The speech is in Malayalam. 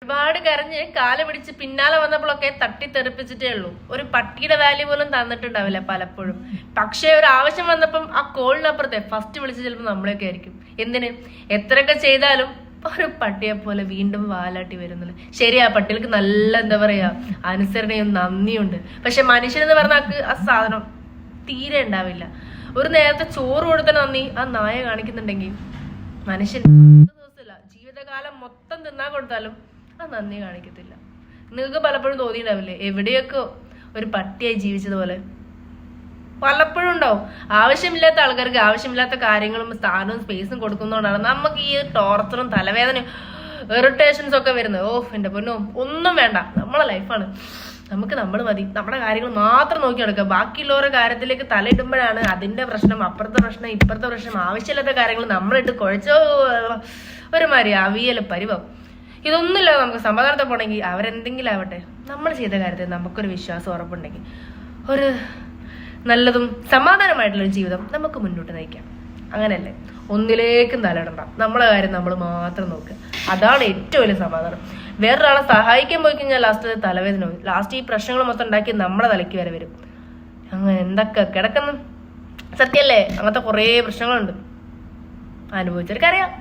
ഒരുപാട് കരഞ്ഞ് കാല് പിടിച്ച് പിന്നാലെ വന്നപ്പോഴൊക്കെ തട്ടിത്തെറിപ്പിച്ചിട്ടേ ഉള്ളൂ. ഒരു പട്ടിയുടെ വാല്യൂ പോലും തന്നിട്ടുണ്ടാവില്ല പലപ്പോഴും. പക്ഷെ ഒരു ആവശ്യം വന്നപ്പം ആ കോളിനപ്പുറത്തെ ഫസ്റ്റ് വിളിച്ച് ചിലപ്പോൾ നമ്മളെയൊക്കെ ആയിരിക്കും. എന്തിന് എത്രയൊക്കെ ചെയ്താലും ഒരു പട്ടിയെ പോലെ വീണ്ടും വാലാട്ടി വരുന്നത്. ശരിയാ, പട്ടികൾക്ക് നല്ല എന്താ പറയാ അനുസരണയും നന്ദിയുണ്ട്. പക്ഷെ മനുഷ്യനെന്ന് പറഞ്ഞാൽ ആ സാധനം തീരെ ഉണ്ടാവില്ല. ഒരു നേരത്തെ ചോറ് കൊടുത്ത നന്ദി ആ നായ കാണിക്കുന്നുണ്ടെങ്കിൽ മനുഷ്യൻ ദിവസമില്ല ജീവിതകാലം മൊത്തം തിന്നാൻ കൊടുത്താലും ആ നന്ദി കാണിക്കത്തില്ല. നിങ്ങൾക്ക് പലപ്പോഴും തോന്നിയിട്ടുണ്ടാവില്ലേ എവിടെയൊക്കെ ഒരു പട്ടിയായി ജീവിച്ചതുപോലെ? പലപ്പോഴും ഉണ്ടാവും. ആവശ്യമില്ലാത്ത ആൾക്കാർക്ക് ആവശ്യമില്ലാത്ത കാര്യങ്ങളും സ്ഥാനവും സ്പേസും കൊടുക്കുന്നതുകൊണ്ടാണ് നമുക്ക് ഈ ടോർച്ചറും തലവേദനയും ഇറിറ്റേഷൻസ് ഒക്കെ വരുന്നത്. എന്റെ പൊന്നോ, ഒന്നും വേണ്ട. നമ്മളെ ലൈഫാണ്, നമുക്ക് നമ്മൾ മതി. നമ്മുടെ കാര്യങ്ങൾ മാത്രം നോക്കി നടക്കുക. ബാക്കിയുള്ളവരുടെ കാര്യത്തിലേക്ക് തലയിടുമ്പോഴാണ് അതിന്റെ പ്രശ്നം, അപ്പുറത്തെ പ്രശ്നം, ഇപ്പുറത്തെ പ്രശ്നം, ആവശ്യമില്ലാത്ത കാര്യങ്ങൾ നമ്മളിട്ട് കുഴച്ചോ ഒരുമാതിരി അവിയൽ പരിവം. ഇതൊന്നുമില്ലാതെ നമുക്ക് സമാധാനത്തെ പോണെങ്കിൽ അവരെന്തെങ്കിലും ആവട്ടെ, നമ്മൾ ചെയ്ത കാര്യത്തിൽ നമുക്കൊരു വിശ്വാസം ഉറപ്പുണ്ടെങ്കിൽ ഒരു നല്ലതും സമാധാനമായിട്ടുള്ളൊരു ജീവിതം നമുക്ക് മുന്നോട്ട് നയിക്കാം. അങ്ങനെയല്ലേ? ഒന്നിലേക്കും തലയിടണ്ട. നമ്മളെ കാര്യം നമ്മൾ മാത്രം നോക്കുക. അതാണ് ഏറ്റവും വലിയ സമാധാനം. വേറൊരാളെ സഹായിക്കാൻ പോയി കഴിഞ്ഞാൽ ലാസ്റ്റ് തലവേദന പോയി. ലാസ്റ്റ് ഈ പ്രശ്നങ്ങൾ മൊത്തം ഉണ്ടാക്കി നമ്മളെ തലയ്ക്ക് വരെ വരും. അങ്ങനെ എന്തൊക്കെ കിടക്കുന്നു. സത്യല്ലേ? അങ്ങനത്തെ കുറേ പ്രശ്നങ്ങളുണ്ട്. അനുഭവിച്ചവർക്കറിയാം.